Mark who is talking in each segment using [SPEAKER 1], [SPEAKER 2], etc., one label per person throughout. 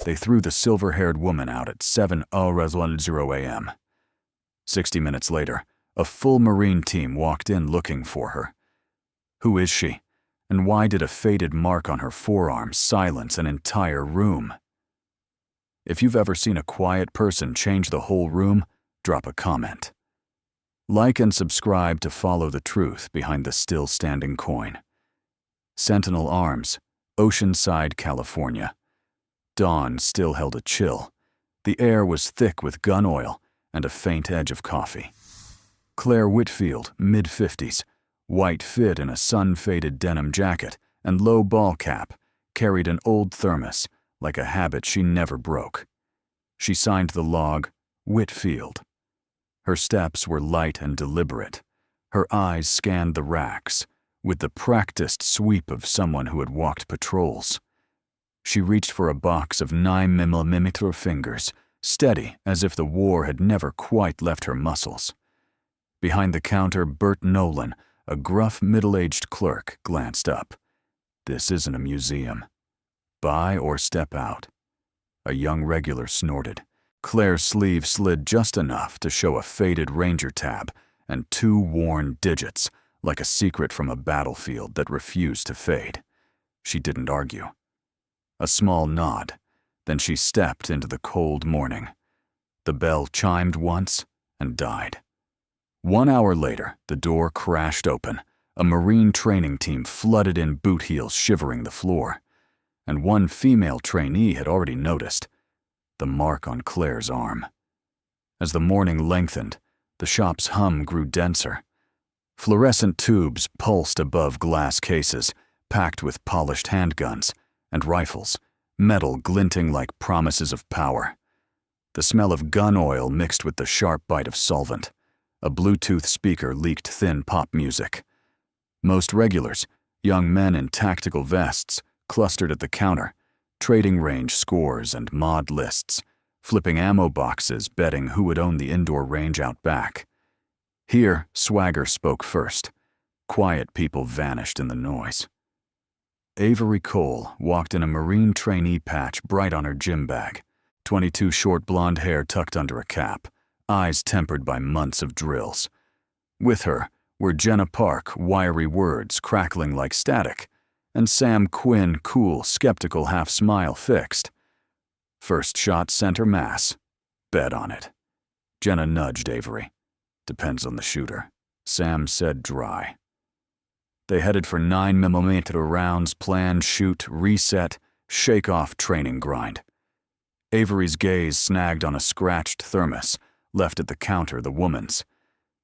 [SPEAKER 1] They threw the silver-haired woman out at 7:00 a.m. 60 minutes later, a full Marine team walked in looking for her. Who is she? And why did a faded mark on her forearm silence an entire room? If you've ever seen a quiet person change the whole room, drop a comment. Like and subscribe to follow the truth behind the still-standing coin. Sentinel Arms, Oceanside, California. Dawn still held a chill. The air was thick with gun oil and a faint edge of coffee. Claire Whitfield, mid-50s, white fit in a sun-faded denim jacket and low ball cap, carried an old thermos, like a habit she never broke. She signed the log, Whitfield. Her steps were light and deliberate. Her eyes scanned the racks, with the practiced sweep of someone who had walked patrols. She reached for a box of 9mm fingers, steady as if the war had never quite left her muscles. Behind the counter, Bert Nolan, a gruff middle-aged clerk, glanced up. This isn't a museum. Buy or step out. A young regular snorted. Claire's sleeve slid just enough to show a faded Ranger tab and 2 worn digits, like a secret from a battlefield that refused to fade. She didn't argue. A small nod, then she stepped into the cold morning. The bell chimed once and died. 1 hour later, the door crashed open. A Marine training team flooded in, boot heels shivering the floor. And one female trainee had already noticed the mark on Claire's arm. As the morning lengthened, the shop's hum grew denser. Fluorescent tubes pulsed above glass cases, packed with polished handguns and rifles, metal glinting like promises of power. The smell of gun oil mixed with the sharp bite of solvent. A Bluetooth speaker leaked thin pop music. Most regulars, young men in tactical vests, clustered at the counter, trading range scores and mod lists, flipping ammo boxes, betting who would own the indoor range out back. Here, swagger spoke first. Quiet people vanished in the noise. Avery Cole walked in a Marine trainee patch bright on her gym bag, 22 short blonde hair tucked under a cap, eyes tempered by months of drills. With her were Jenna Park, wiry words crackling like static, and Sam Quinn, cool, skeptical half-smile fixed. First shot center mass. Bet on it. Jenna nudged Avery. Depends on the shooter. Sam said dry. They headed for 9mm rounds, plan, shoot, reset, shake-off training grind. Avery's gaze snagged on a scratched thermos, left at the counter, the woman's.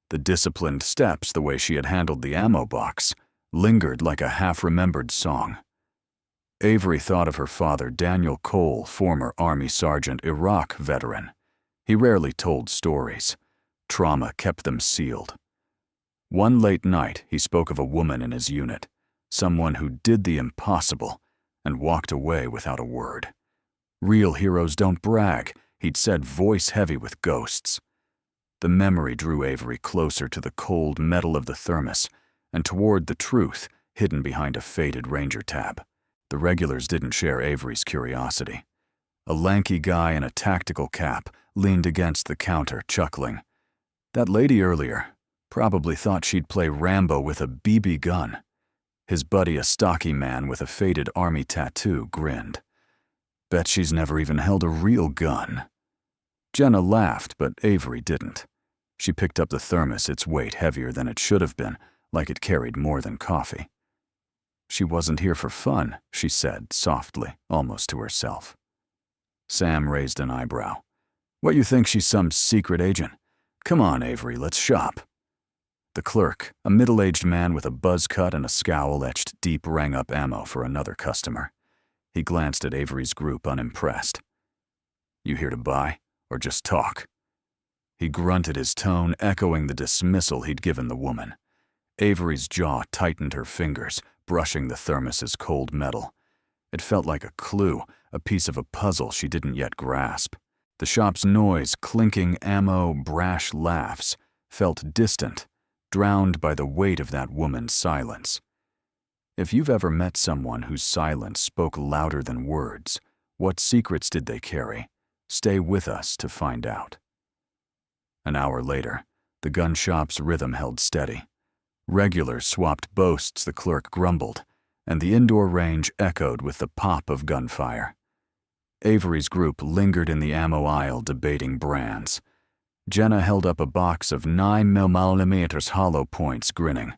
[SPEAKER 1] The disciplined steps, the way she had handled the ammo box, lingered like a half-remembered song. Avery thought of her father, Daniel Cole, former Army Sergeant, Iraq veteran. He rarely told stories. Trauma kept them sealed. One late night, he spoke of a woman in his unit, someone who did the impossible and walked away without a word. Real heroes don't brag, he'd said, voice heavy with ghosts. The memory drew Avery closer to the cold metal of the thermos and toward the truth hidden behind a faded Ranger tab. The regulars didn't share Avery's curiosity. A lanky guy in a tactical cap leaned against the counter, chuckling. That lady earlier probably thought she'd play Rambo with a BB gun. His buddy, a stocky man with a faded army tattoo, grinned. Bet she's never even held a real gun. Jenna laughed, but Avery didn't. She picked up the thermos, its weight heavier than it should have been, like it carried more than coffee. She wasn't here for fun, she said, softly, almost to herself. Sam raised an eyebrow. What, you think she's some secret agent? Come on, Avery, let's shop. The clerk, a middle-aged man with a buzz cut and a scowl, etched deep, rang up ammo for another customer. He glanced at Avery's group, unimpressed. You here to buy, or just talk? He grunted, his tone echoing the dismissal he'd given the woman. Avery's jaw tightened, her fingers brushing the thermos's cold metal. It felt like a clue, a piece of a puzzle she didn't yet grasp. The shop's noise, clinking ammo, brash laughs, felt distant, drowned by the weight of that woman's silence. If you've ever met someone whose silence spoke louder than words, What secrets did they carry? Stay with us to find out. An hour later, the gun shop's rhythm held steady. Regulars swapped boasts, the clerk grumbled, and the indoor range echoed with the pop of gunfire. Avery's group lingered in the ammo aisle debating brands. Jenna held up a box of 9mm hollow points, grinning.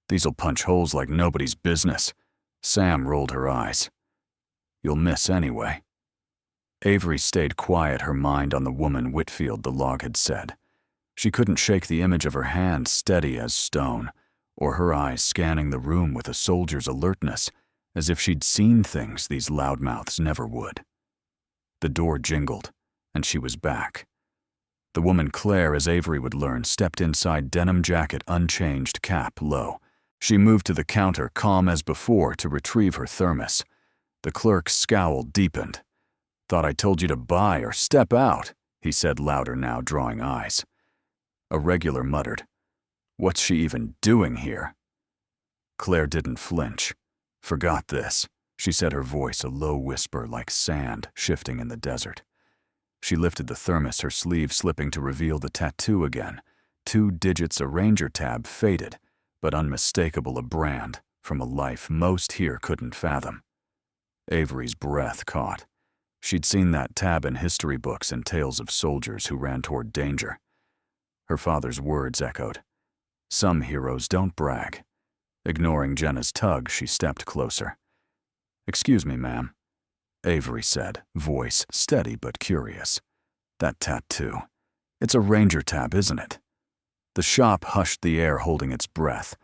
[SPEAKER 1] "These'll punch holes like nobody's business." Sam rolled her eyes. "You'll miss anyway." Avery stayed quiet, her mind on the woman Whitfield the log had said. She couldn't shake the image of her hand steady as stone, or her eyes scanning the room with a soldier's alertness, as if she'd seen things these loudmouths never would. The door jingled, and she was back. The woman Claire, as Avery would learn, stepped inside, denim jacket unchanged, cap low. She moved to the counter, calm as before, to retrieve her thermos. The clerk's scowl deepened. "Thought I told you to buy or step out," he said louder now, drawing eyes. A regular muttered, "What's she even doing here?" Claire didn't flinch. "Forgot this," she said, her voice a low whisper like sand shifting in the desert. She lifted the thermos, her sleeve slipping to reveal the tattoo again. 2 digits, a Ranger tab, faded, but unmistakable, a brand from a life most here couldn't fathom. Avery's breath caught. She'd seen that tab in history books and tales of soldiers who ran toward danger. Her father's words echoed. Some heroes don't brag. Ignoring Jenna's tug, she stepped closer. "Excuse me, ma'am," Avery said, voice steady but curious. "That tattoo. It's a Ranger tab, isn't it?" The shop hushed the air, holding its breath.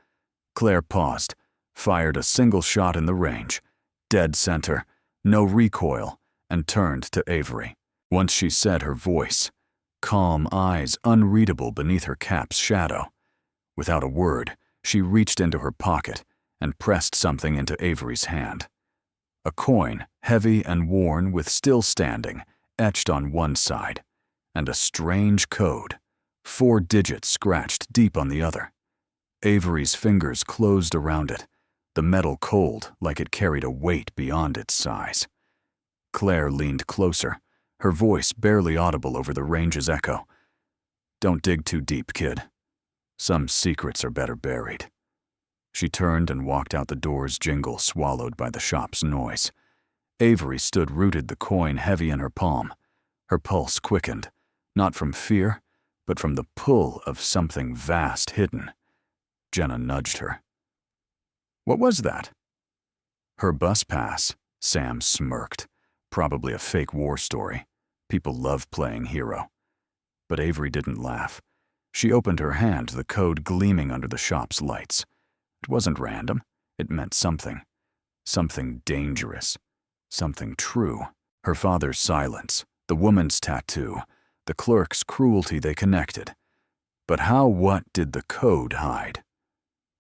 [SPEAKER 1] Claire paused, fired a single shot in the range, dead center, no recoil, and turned to Avery. Once she said, her voice, calm, eyes unreadable beneath her cap's shadow. Without a word, she reached into her pocket and pressed something into Avery's hand. A coin, heavy and worn with still standing, etched on one side, and a strange code, 4 digits scratched deep on the other. Avery's fingers closed around it, the metal cold like it carried a weight beyond its size. Claire leaned closer, her voice barely audible over the range's echo. "Don't dig too deep, kid. Some secrets are better buried." She turned and walked out, the door's jingle swallowed by the shop's noise. Avery stood rooted, the coin heavy in her palm. Her pulse quickened, not from fear, but from the pull of something vast hidden. Jenna nudged her. "What was that?" "Her bus pass," Sam smirked. Probably a fake war story. People love playing hero. But Avery didn't laugh. She opened her hand, the code gleaming under the shop's lights. It wasn't random. It meant something. Something dangerous. Something true. Her father's silence, the woman's tattoo, the clerk's cruelty, they connected. But what did the code hide?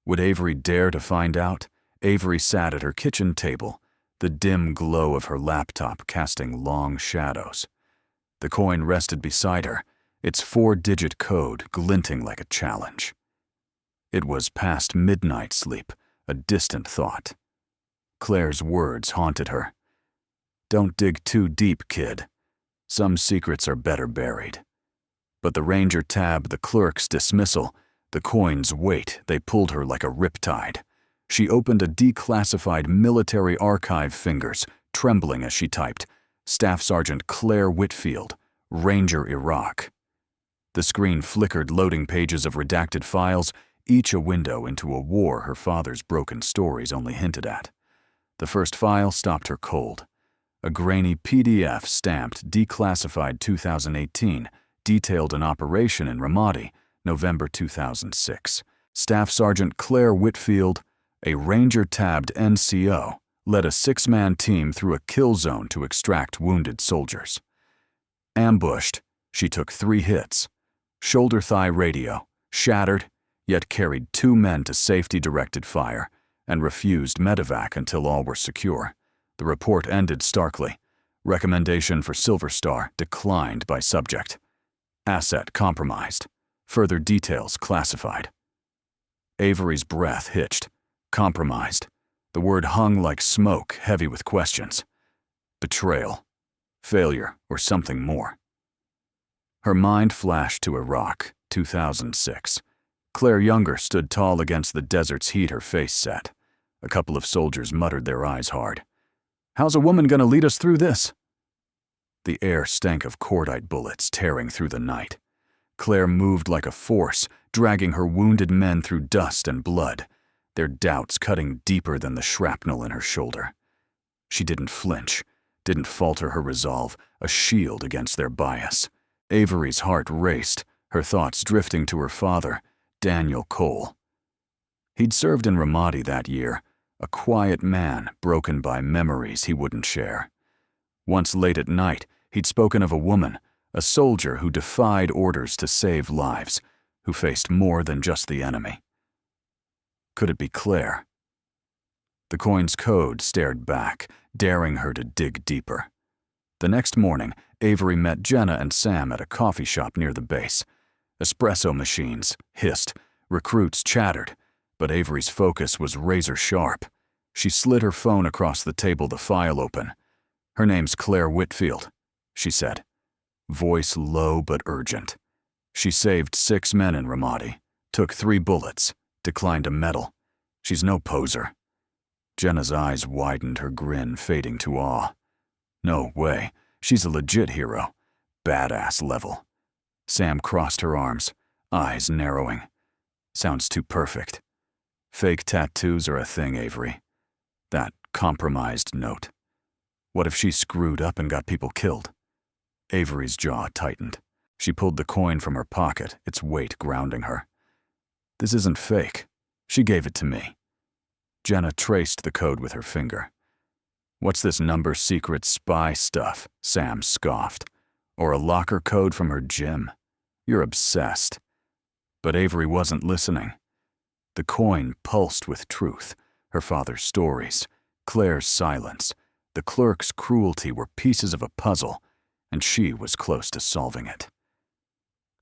[SPEAKER 1] Would Avery dare to find out? Avery sat at her kitchen table, the dim glow of her laptop casting long shadows. The coin rested beside her, its 4-digit code glinting like a challenge. It was past midnight sleep, a distant thought. Claire's words haunted her. "Don't dig too deep, kid. Some secrets are better buried." But the Ranger tab, the clerk's dismissal, the coin's weight, they pulled her like a riptide. She opened a declassified military archive, fingers trembling as she typed, "Staff Sergeant Claire Whitfield, Ranger, Iraq." The screen flickered, loading pages of redacted files, each a window into a war her father's broken stories only hinted at. The first file stopped her cold. A grainy PDF stamped declassified 2018, detailed an operation in Ramadi, November 2006. Staff Sergeant Claire Whitfield, a Ranger-tabbed NCO, led a 6-man team through a kill zone to extract wounded soldiers. Ambushed, she took 3 hits. Shoulder-thigh radio, shattered, yet carried 2 men to safety-directed fire, and refused medevac until all were secure. The report ended starkly. Recommendation for Silver Star declined by subject. Asset compromised. Further details classified. Avery's breath hitched. Compromised. The word hung like smoke, heavy with questions. Betrayal, failure, or something more. Her mind flashed to Iraq, 2006. Claire Younger stood tall against the desert's heat, her face set. A couple of soldiers muttered, their eyes hard. "How's a woman gonna lead us through this?" The air stank of cordite bullets tearing through the night. Claire moved like a force, dragging her wounded men through dust and blood, their doubts cutting deeper than the shrapnel in her shoulder. She didn't flinch, didn't falter her resolve, a shield against their bias. Avery's heart raced, her thoughts drifting to her father, Daniel Cole. He'd served in Ramadi that year, a quiet man broken by memories he wouldn't share. Once late at night, he'd spoken of a woman, a soldier who defied orders to save lives, who faced more than just the enemy. Could it be Claire? The coin's code stared back, daring her to dig deeper. The next morning, Avery met Jenna and Sam at a coffee shop near the base. Espresso machines hissed, recruits chattered, but Avery's focus was razor sharp. She slid her phone across the table, the file open. "Her name's Claire Whitfield," she said, voice low but urgent. "She saved 6 men in Ramadi, took 3 bullets, declined a medal. She's no poser." Jenna's eyes widened, her grin fading to awe. "No way, she's a legit hero, badass level." Sam crossed her arms, eyes narrowing. "Sounds too perfect. Fake tattoos are a thing, Avery. That compromised note. What if she screwed up and got people killed?" Avery's jaw tightened. She pulled the coin from her pocket, its weight grounding her. "This isn't fake. She gave it to me." Jenna traced the code with her finger. "What's this number-secret spy stuff?" Sam scoffed. "Or a locker code from her gym? You're obsessed." But Avery wasn't listening. The coin pulsed with truth, her father's stories, Claire's silence, the clerk's cruelty were pieces of a puzzle, and she was close to solving it.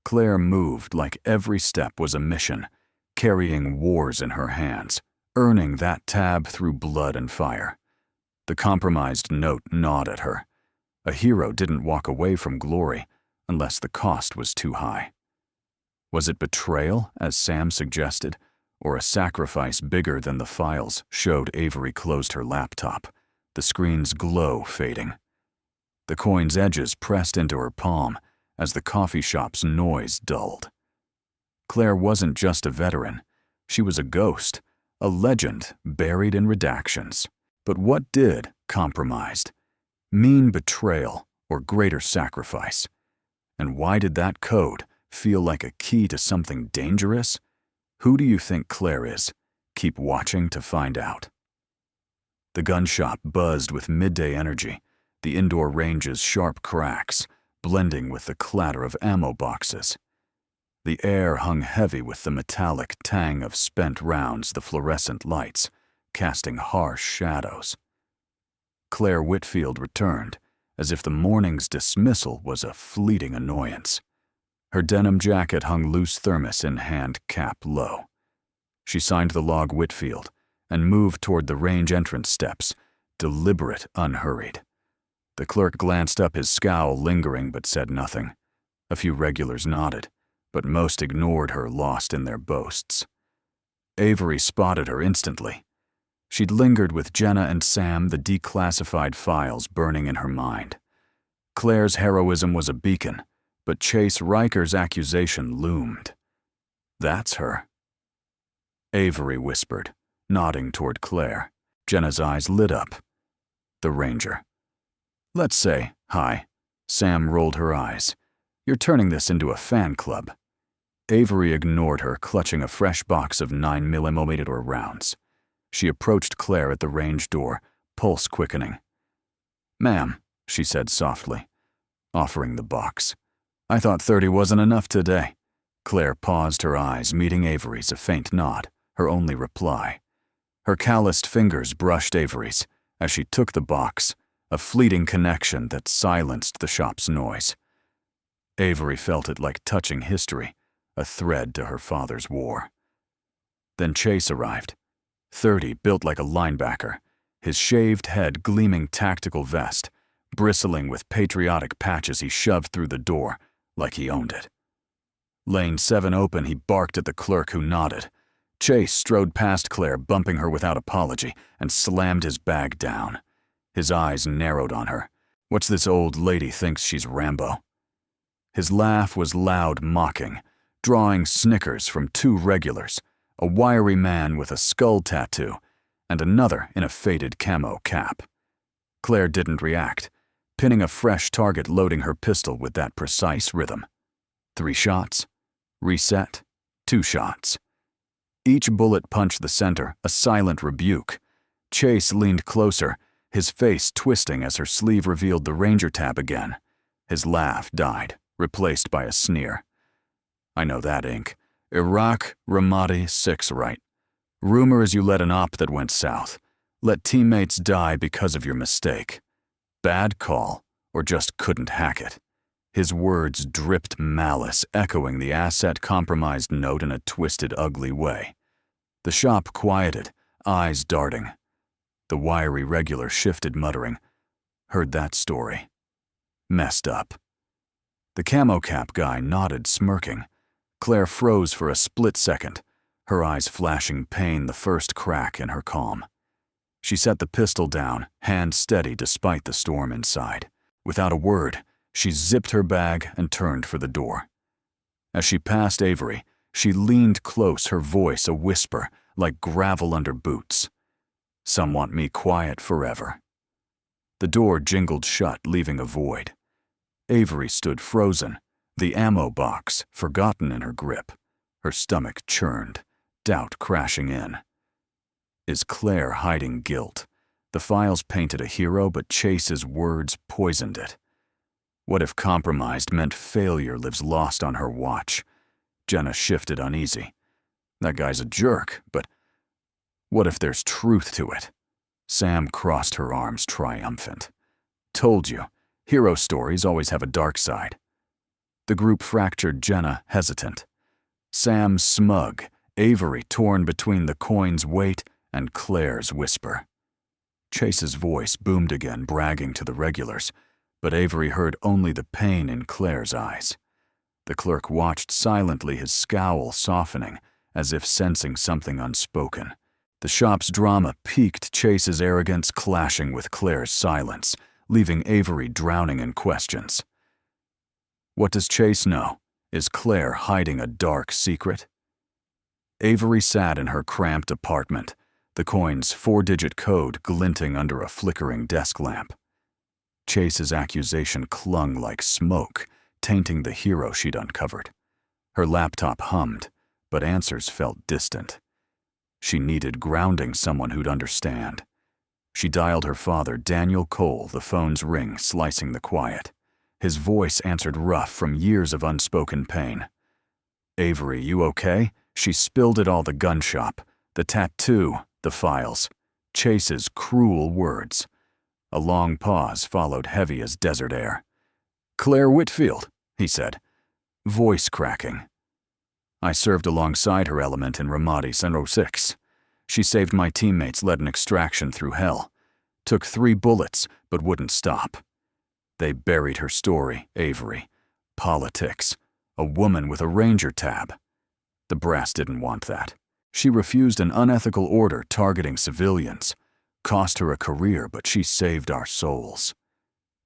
[SPEAKER 1] Claire moved like every step was a mission, carrying wars in her hands, earning that tab through blood and fire. The compromised note gnawed at her. A hero didn't walk away from glory unless the cost was too high. Was it betrayal, as Sam suggested, or a sacrifice bigger than the files? Showed Avery closed her laptop, the screen's glow fading. The coin's edges pressed into her palm as the coffee shop's noise dulled. Claire wasn't just a veteran. She was a ghost, a legend buried in redactions. But what did compromised mean? Betrayal or greater sacrifice? And why did that code feel like a key to something dangerous? Who do you think Claire is? Keep watching to find out. The gun shop buzzed with midday energy, the indoor range's sharp cracks blending with the clatter of ammo boxes. The air hung heavy with the metallic tang of spent rounds, the fluorescent lights casting harsh shadows. Claire Whitfield returned, as if the morning's dismissal was a fleeting annoyance. Her denim jacket hung loose, thermos in hand, cap low. She signed the log Whitfield and moved toward the range entrance steps, deliberate, unhurried. The clerk glanced up, his scowl lingering, but said nothing. A few regulars nodded, but most ignored her, lost in their boasts. Avery spotted her instantly. She'd lingered with Jenna and Sam, the declassified files burning in her mind. Claire's heroism was a beacon, but Chase Riker's accusation loomed. "That's her," Avery whispered, nodding toward Claire. Jenna's eyes lit up. "The Ranger." "Let's say hi." Sam rolled her eyes. "You're turning this into a fan club." Avery ignored her, clutching a fresh box of 9mm rounds. She approached Claire at the range door, pulse quickening. "Ma'am," she said softly, offering the box. "I thought 30 wasn't enough today." Claire paused, her eyes meeting Avery's, a faint nod, her only reply. Her calloused fingers brushed Avery's as she took the box, a fleeting connection that silenced the shop's noise. Avery felt it like touching history, a thread to her father's war. Then Chase arrived. 30, built like a linebacker, his shaved head gleaming tactical vest, bristling with patriotic patches he shoved through the door like he owned it. Lane 7 open, he barked at the clerk who nodded. Chase strode past Claire, bumping her without apology, and slammed his bag down. His eyes narrowed on her. What's this old lady thinks she's Rambo? His laugh was loud, mocking, drawing snickers from two regulars, a wiry man with a skull tattoo, and another in a faded camo cap. Claire didn't react, pinning a fresh target, loading her pistol with that precise rhythm. 3 shots. Reset. 2 shots. Each bullet punched the center, a silent rebuke. Chase leaned closer, his face twisting as her sleeve revealed the Ranger tab again. His laugh died, replaced by a sneer. I know that ink. Iraq, Ramadi, 6, right? Rumor is you led an op that went south. Let teammates die because of your mistake. Bad call, or just couldn't hack it. His words dripped malice, echoing the asset-compromised note in a twisted, ugly way. The shop quieted, eyes darting. The wiry regular shifted, muttering, "Heard that story. Messed up." The camo cap guy nodded, smirking. Claire froze for a split second, her eyes flashing pain, the first crack in her calm. She set the pistol down, hand steady despite the storm inside. Without a word, she zipped her bag and turned for the door. As she passed Avery, she leaned close, her voice a whisper, like gravel under boots. "Some want me quiet forever." The door jingled shut, leaving a void. Avery stood frozen, the ammo box forgotten in her grip. Her stomach churned, doubt crashing in. Is Claire hiding guilt? The files painted a hero, but Chase's words poisoned it. What if compromised meant failure lives lost on her watch? Jenna shifted, uneasy. That guy's a jerk, but what if there's truth to it? Sam crossed her arms, triumphant. Told you, hero stories always have a dark side. The group fractured, Jenna hesitant. Sam smug, Avery torn between the coin's weight and Claire's whisper. Chase's voice boomed again, bragging to the regulars, but Avery heard only the pain in Claire's eyes. The clerk watched silently, his scowl softening, as if sensing something unspoken. The shop's drama piqued Chase's arrogance, clashing with Claire's silence, leaving Avery drowning in questions. What does Chase know? Is Claire hiding a dark secret? Avery sat in her cramped apartment, the coin's 4-digit code glinting under a flickering desk lamp. Chase's accusation clung like smoke, tainting the hero she'd uncovered. Her laptop hummed, but answers felt distant. She needed grounding, someone who'd understand. She dialed her father, Daniel Cole, the phone's ring slicing the quiet. His voice answered rough from years of unspoken pain. "Avery, you okay?" She spilled it all, the gun shop, the tattoo, the files, Chase's cruel words. A long pause followed, heavy as desert air. "Claire Whitfield," he said, voice cracking. "I served alongside her element in Ramadi, Sen 06. She saved my teammates, led an extraction through hell. Took 3 bullets, but wouldn't stop. They buried her story, Avery. Politics. A woman with a Ranger tab. The brass didn't want that. She refused an unethical order targeting civilians. Cost her a career, but she saved our souls."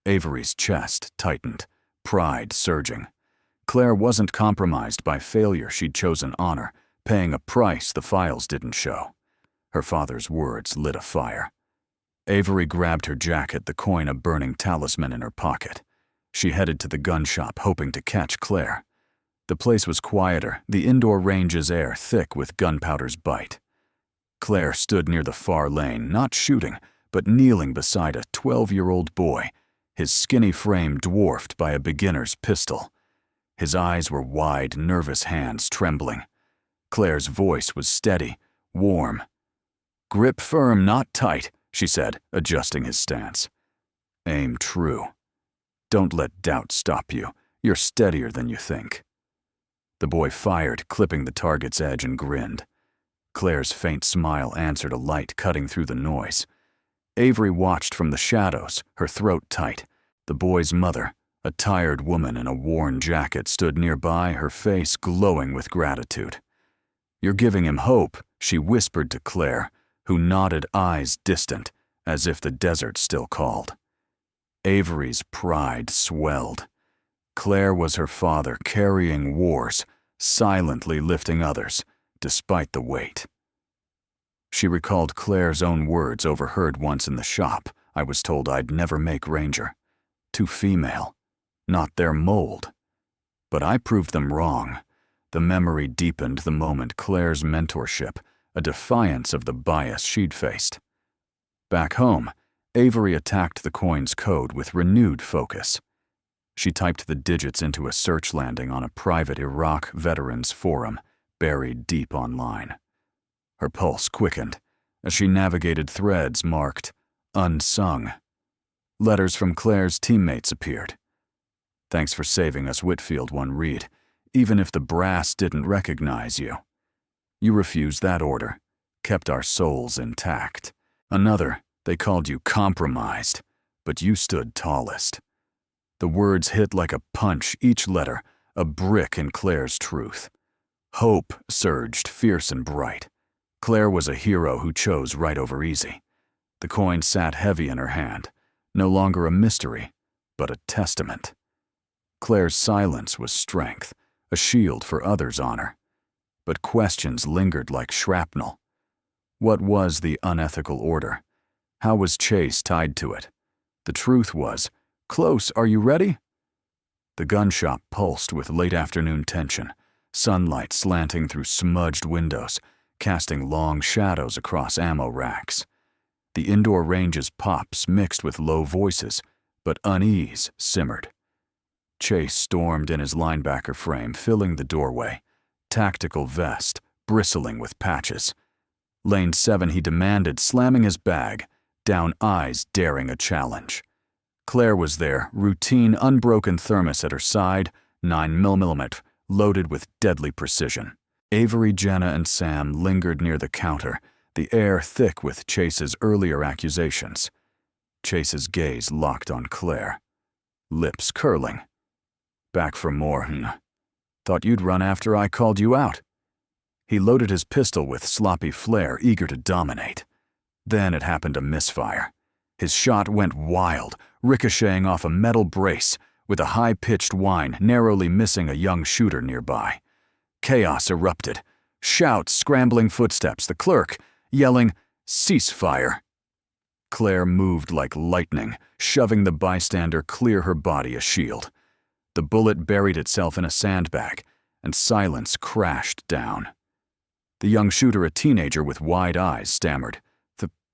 [SPEAKER 1] Avery's chest tightened, pride surging. Claire wasn't compromised by failure. She'd chosen honor, paying a price the files didn't show. Her father's words lit a fire. Avery grabbed her jacket, the coin a burning talisman in her pocket. She headed to the gun shop, hoping to catch Claire. The place was quieter, the indoor range's air thick with gunpowder's bite. Claire stood near the far lane, not shooting, but kneeling beside a 12-year-old boy, his skinny frame dwarfed by a beginner's pistol. His eyes were wide, nervous hands trembling. Claire's voice was steady, warm. "Grip firm, not tight," she said, adjusting his stance. "Aim true. Don't let doubt stop you. You're steadier than you think." The boy fired, clipping the target's edge, and grinned. Claire's faint smile answered a light cutting through the noise. Avery watched from the shadows, her throat tight, The boy's mother, a tired woman in a worn jacket, stood nearby, her face glowing with gratitude. "You're giving him hope," she whispered to Claire, who nodded, eyes distant, as if the desert still called. Avery's pride swelled. Claire was her father, carrying wars, silently lifting others, despite the weight. She recalled Claire's own words, overheard once in the shop. "I was told I'd never make Ranger. Too female. Not their mold." But I proved them wrong. The memory deepened the moment Claire's mentorship, a defiance of the bias she'd faced. Back home, Avery attacked the coin's code with renewed focus. She typed the digits into a search landing on a private Iraq veterans forum, buried deep online. Her pulse quickened as she navigated threads marked unsung. Letters from Claire's teammates appeared. "Thanks for saving us," Whitfield one read, "even if the brass didn't recognize you. You refused that order, kept our souls intact." Another, "They called you compromised, but you stood tallest." The words hit like a punch, each letter a brick in Claire's truth. Hope surged, fierce and bright. Claire was a hero who chose right over easy. The coin sat heavy in her hand, no longer a mystery, but a testament. Claire's silence was strength, a shield for others' honor. But questions lingered like shrapnel. What was the unethical order? How was Chase tied to it? The truth was, "Close, are you ready?" The gun shop pulsed with late afternoon tension, sunlight slanting through smudged windows, casting long shadows across ammo racks. The indoor range's pops mixed with low voices, but unease simmered. Chase stormed in his linebacker frame, filling the doorway, tactical vest bristling with patches. Lane 7, he demanded, slamming his bag, down eyes daring a challenge. Claire was there, routine unbroken thermos at her side, 9mm, loaded with deadly precision. Avery, Jenna, and Sam lingered near the counter, the air thick with Chase's earlier accusations. Chase's gaze locked on Claire, lips curling. "Back for more, Thought you'd run after I called you out." He loaded his pistol with sloppy flair, eager to dominate. Then it happened to misfire. His shot went wild, ricocheting off a metal brace, with a high-pitched whine, narrowly missing a young shooter nearby. Chaos erupted. Shouts, scrambling footsteps, the clerk yelling, "Ceasefire!" Claire moved like lightning, shoving the bystander clear, her body a shield. The bullet buried itself in a sandbag, and silence crashed down. The young shooter, a teenager with wide eyes, stammered,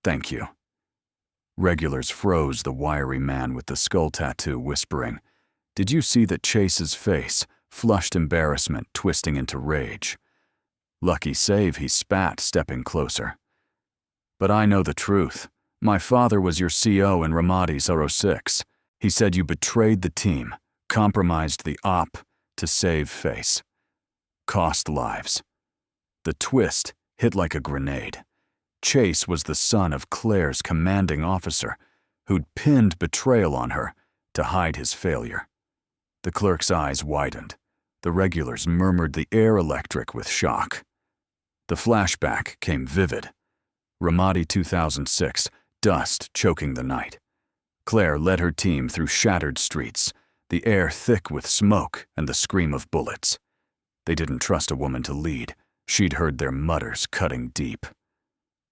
[SPEAKER 1] "Thank you." Regulars froze the wiry man with the skull tattoo, whispering, "Did you see that Chase's face?" Flushed embarrassment twisting into rage. "Lucky save," he spat, stepping closer. "But I know the truth. My father was your CO in Ramadi 06. He said you betrayed the team, compromised the op to save face. Cost lives." The twist hit like a grenade. Chase was the son of Claire's commanding officer, who'd pinned betrayal on her to hide his failure. The clerk's eyes widened. The regulars murmured, the air electric with shock. The flashback came vivid. Ramadi 2006, dust choking the night. Claire led her team through shattered streets, the air thick with smoke and the scream of bullets. They didn't trust a woman to lead. She'd heard their mutters cutting deep.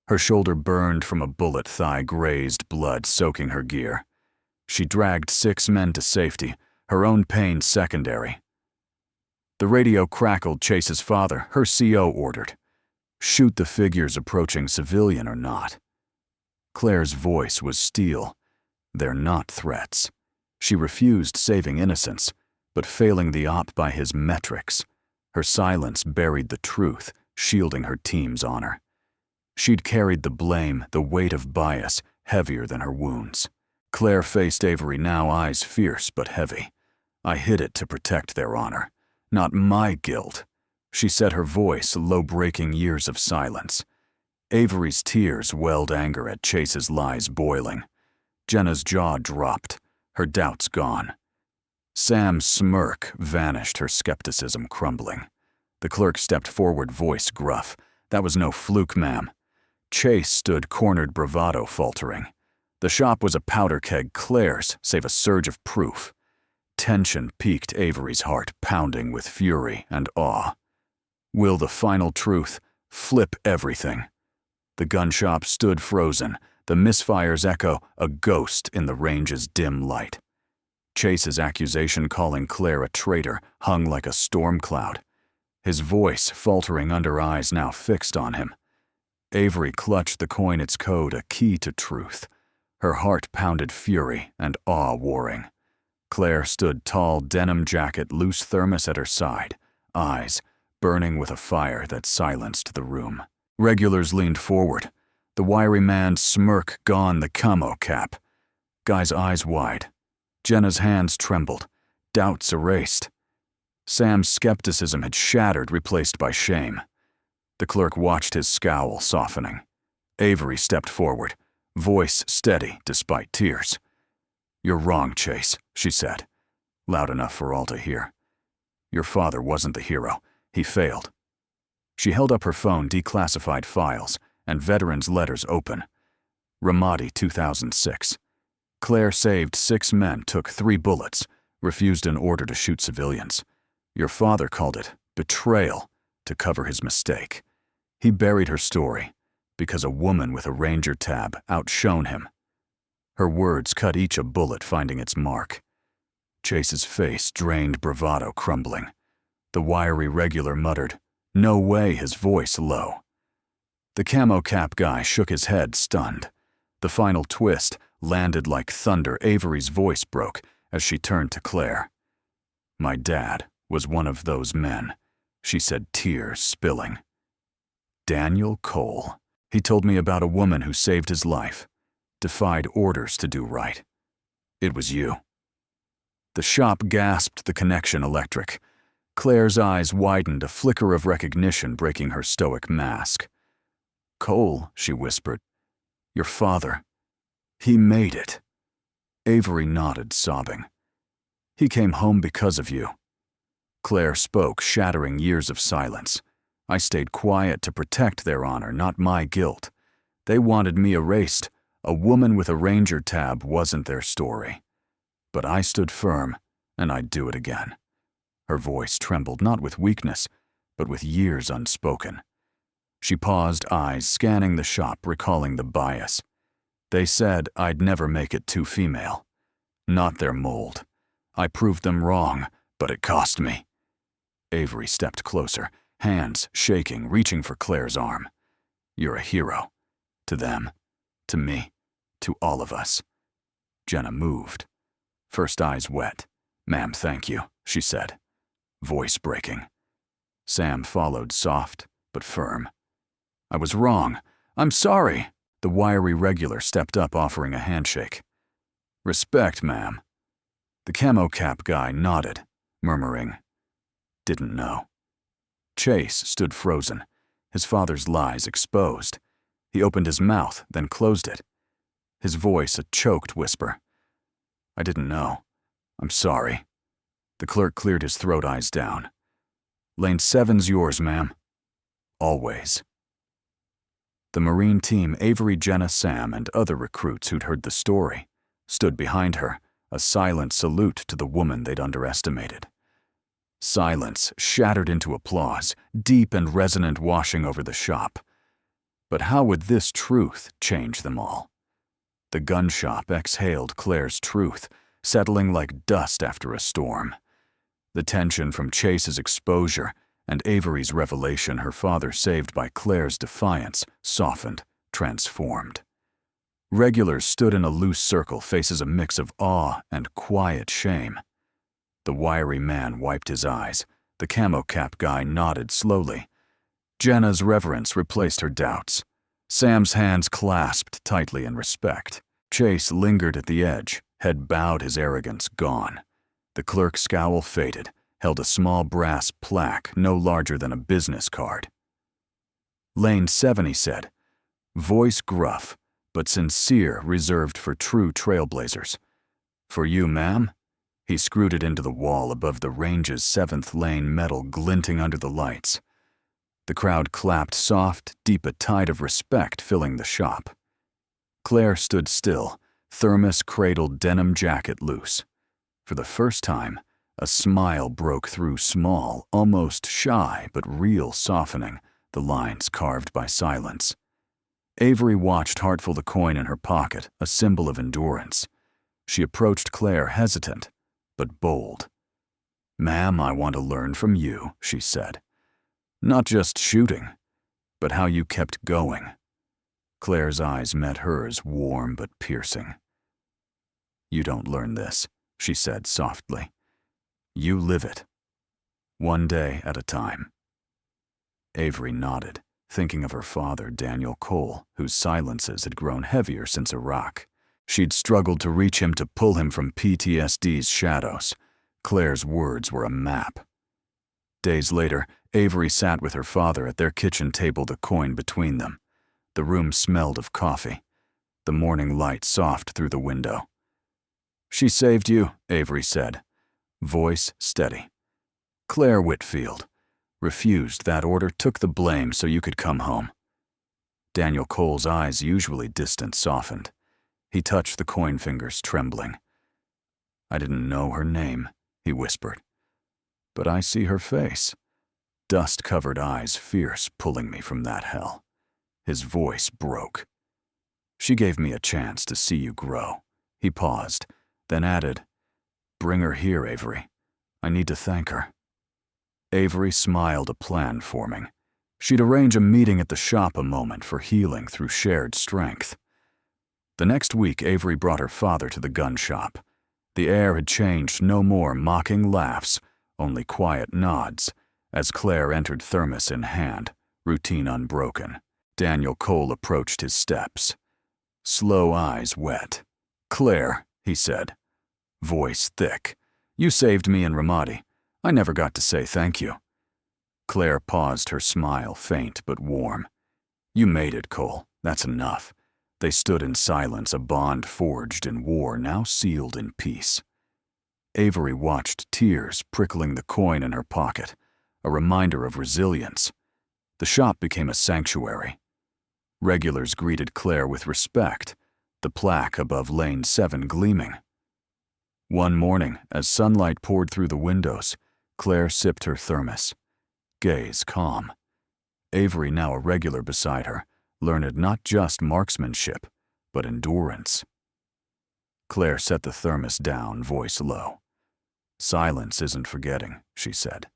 [SPEAKER 1] Her shoulder burned from a bullet, thigh grazed, blood soaking her gear. She dragged 6 men to safety, her own pain secondary. The radio crackled. Chase's father, her CO, ordered, "Shoot the figures approaching, civilian or not." Claire's voice was steel. "They're not threats." She refused saving innocents, but failing the op by his metrics. Her silence buried the truth, shielding her team's honor. She'd carried the blame, the weight of bias, heavier than her wounds. Claire faced Avery now, eyes fierce but heavy. "I hid it to protect their honor. Not my guilt." She said, her voice low, breaking years of silence. Avery's tears welled, anger at Chase's lies boiling. Jenna's jaw dropped. her doubts gone. Sam's smirk vanished, her skepticism crumbling. The clerk stepped forward, voice gruff. "That was no fluke, ma'am." Chase stood cornered, bravado faltering. The shop was a powder keg, Claire's, save a surge of proof. Tension piqued Avery's heart, pounding with fury and awe. Will the final truth flip everything? The gun shop stood frozen, the misfire's echo a ghost in the range's dim light. Chase's accusation calling Claire a traitor hung like a storm cloud, his voice faltering under eyes now fixed on him. Avery clutched the coin, its code, a key to truth. Her heart pounded fury and awe warring. Claire stood tall, denim jacket, loose thermos at her side, eyes burning with a fire that silenced the room. Regulars leaned forward, the wiry man's smirk gone, the camo cap. Guy's eyes wide. Jenna's hands trembled, doubts erased. Sam's skepticism had shattered, replaced by shame. The clerk watched his scowl softening. Avery stepped forward, voice steady despite tears. "You're wrong, Chase," she said, loud enough for all to hear. "Your father wasn't the hero. He failed." She held up her phone, declassified files, and veterans' letters open. Ramadi, 2006. Claire saved 6 men, took 3 bullets, refused an order to shoot civilians. Your father called it betrayal to cover his mistake. He buried her story because a woman with a Ranger tab outshone him. Her words cut each a bullet finding its mark. Chase's face drained, bravado crumbling. The wiry regular muttered, "No way," his voice low. The camo cap guy shook his head, stunned. The final twist landed like thunder. Avery's voice broke as she turned to Claire. "My dad was one of those men," she said, tears spilling. "Daniel Cole. He told me about a woman who saved his life, defied orders to do right. It was you." The shop gasped, the connection electric. Claire's eyes widened, a flicker of recognition breaking her stoic mask. "Cole," she whispered. "Your father. He made it." Avery nodded, sobbing. "He came home because of you." Claire spoke, shattering years of silence. "I stayed quiet to protect their honor, not my guilt. They wanted me erased. A woman with a Ranger tab wasn't their story. But I stood firm, and I'd do it again." Her voice trembled, not with weakness, but with years unspoken. She paused, eyes scanning the shop, recalling the bias. "They said I'd never make it too female. Not their mold. I proved them wrong, but it cost me." Avery stepped closer, hands shaking, reaching for Claire's arm. "You're a hero. To them, to me, to all of us." Jenna moved. First eyes wet. "Ma'am, thank you," she said, voice breaking. Sam followed, soft but firm. "I was wrong. I'm sorry." The wiry regular stepped up, offering a handshake. "Respect, ma'am." The camo cap guy nodded, murmuring, "Didn't know." Chase stood frozen, his father's lies exposed. He opened his mouth, then closed it. His voice a choked whisper. "I didn't know. I'm sorry." The clerk cleared his throat, eyes down. "Lane 7's yours, ma'am. Always." The Marine team, Avery, Jenna, Sam, and other recruits who'd heard the story, stood behind her, a silent salute to the woman they'd underestimated. Silence shattered into applause, deep and resonant, washing over the shop. But how would this truth change them all? The gun shop exhaled Claire's truth, settling like dust after a storm. The tension from Chase's exposure and Avery's revelation, her father saved by Claire's defiance, softened, transformed. Regulars stood in a loose circle, faces a mix of awe and quiet shame. The wiry man wiped his eyes. The camo cap guy nodded slowly. Jenna's reverence replaced her doubts. Sam's hands clasped tightly in respect. Chase lingered at the edge, head bowed, his arrogance gone. The clerk's scowl faded, held a small brass plaque no larger than a business card. "Lane 7," he said, voice gruff, but sincere, reserved for true trailblazers. For you, ma'am? He screwed it into the wall above the range's 7th lane metal glinting under the lights. The crowd clapped soft, deep a tide of respect filling the shop. Claire stood still, thermos-cradled denim jacket loose. For the first time, a smile broke through small, almost shy but real softening the lines carved by silence. Avery watched heartful the coin in her pocket, a symbol of endurance. She approached Claire hesitant, but bold. "Ma'am, I want to learn from you," she said. "Not just shooting, but how you kept going." Claire's eyes met hers, warm but piercing. "You don't learn this," she said softly. "You live it. One day at a time." Avery nodded, thinking of her father, Daniel Cole, whose silences had grown heavier since Iraq. She'd struggled to reach him to pull him from PTSD's shadows. Claire's words were a map. Days later, Avery sat with her father at their kitchen table, the coin between them. The room smelled of coffee, the morning light soft through the window. "She saved you," Avery said, voice steady. "Claire Whitfield. Refused that order, took the blame so you could come home." Daniel Cole's eyes, usually distant, softened. He touched the coin fingers, trembling. "I didn't know her name," he whispered. "But I see her face. Dust-covered eyes, fierce, pulling me from that hell." His voice broke. "She gave me a chance to see you grow." He paused, then added, "Bring her here, Avery. I need to thank her." Avery smiled, a plan forming. She'd arrange a meeting at the shop, a moment for healing through shared strength. The next week, Avery brought her father to the gun shop. The air had changed, no more mocking laughs, only quiet nods, as Claire entered, thermos in hand, routine unbroken. Daniel Cole approached his steps, slow eyes wet. "Claire," he said, voice thick, "you saved me in Ramadi. I never got to say thank you." Claire paused, her smile faint but warm. "You made it, Cole. That's enough." They stood in silence, a bond forged in war, now sealed in peace. Avery watched, tears prickling the coin in her pocket, a reminder of resilience. The shop became a sanctuary. Regulars greeted Claire with respect, the plaque above Lane 7 gleaming. One morning, as sunlight poured through the windows, Claire sipped her thermos, gaze calm. Avery, now a regular beside her, learned not just marksmanship, but endurance. Claire set the thermos down, voice low. "Silence isn't forgetting," she said.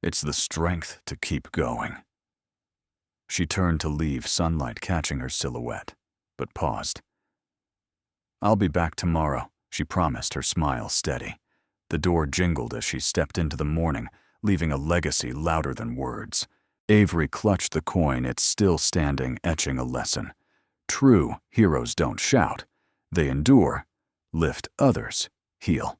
[SPEAKER 1] "It's the strength to keep going." She turned to leave, sunlight catching her silhouette, but paused. "I'll be back tomorrow," she promised, her smile steady. The door jingled as she stepped into the morning, leaving a legacy louder than words. Avery clutched the coin, its still standing, etching a lesson. True heroes don't shout. They endure, lift others, heal.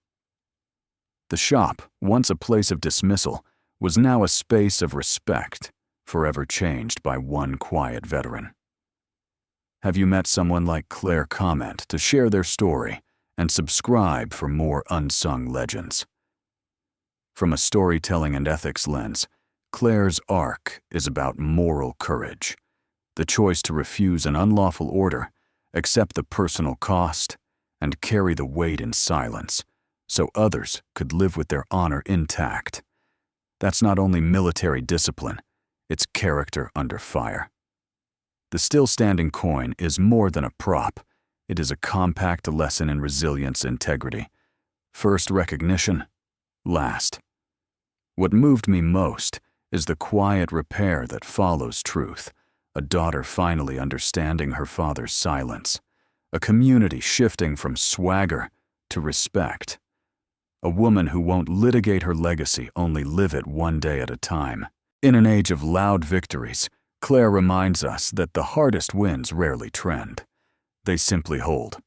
[SPEAKER 1] The shop, once a place of dismissal, was now a space of respect, forever changed by one quiet veteran. Have you met someone like Claire? Comment to share their story and subscribe for more unsung legends. From a storytelling and ethics lens, Claire's arc is about moral courage, the choice to refuse an unlawful order, accept the personal cost, and carry the weight in silence, so others could live with their honor intact. That's not only military discipline, it's character under fire. The still-standing coin is more than a prop. It is a compact lesson in resilience, integrity. First recognition, last. What moved me most is the quiet repair that follows truth, a daughter finally understanding her father's silence, a community shifting from swagger to respect, a woman who won't litigate her legacy, only live it one day at a time. In an age of loud victories, Claire reminds us that the hardest wins rarely trend. They simply hold.